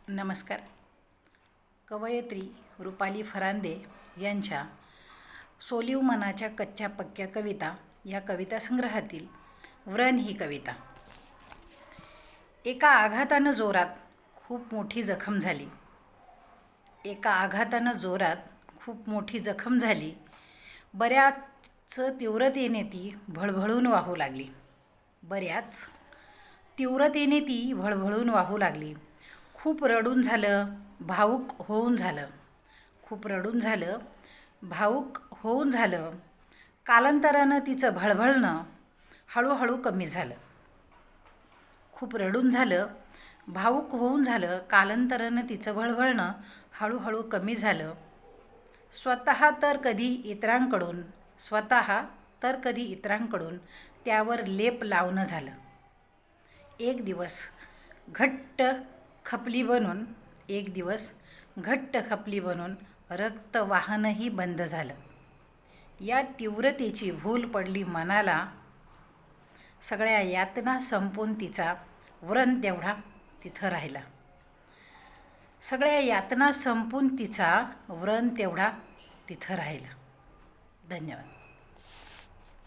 नमस्कार. कवयित्री रुपाली फरांदे यांच्या सोलीव मनाच्या कच्च्या पक्क्या कविता या कविता संग्रहातील व्रण ही कविता. एका आघातानं जोरात खूप मोठी जखम झाली. एका आघातानं जोरात खूप मोठी जखम झाली. बऱ्याच तीव्रतेने ती भळभळून वाहू लागली. बऱ्याच तीव्रतेने ती भळभळून वाहू लागली. खूप रडून झालं, भावूक होऊन झालं. खूप रडून झालं, भावूक होऊन झालं. कालांतरानं तिचं भळभळणं हळूहळू कमी झालं. खूप रडून झालं, भावूक होऊन झालं. कालांतरानं तिचं भळभळणं हळूहळू कमी झालं. स्वतः तर कधी इतरांकडून त्यावर लेप लावणं झालं. एक दिवस घट्ट खपली बनून रक्त वाहनही बंद झालं. या तीव्रतेची भूल पडली मनाला. सगळ्या यातना संपून तिचा व्रण तेवढा तिथं राहिला. सगळ्या यातना संपून तिचा व्रण तेवढा तिथं राहिला. धन्यवाद.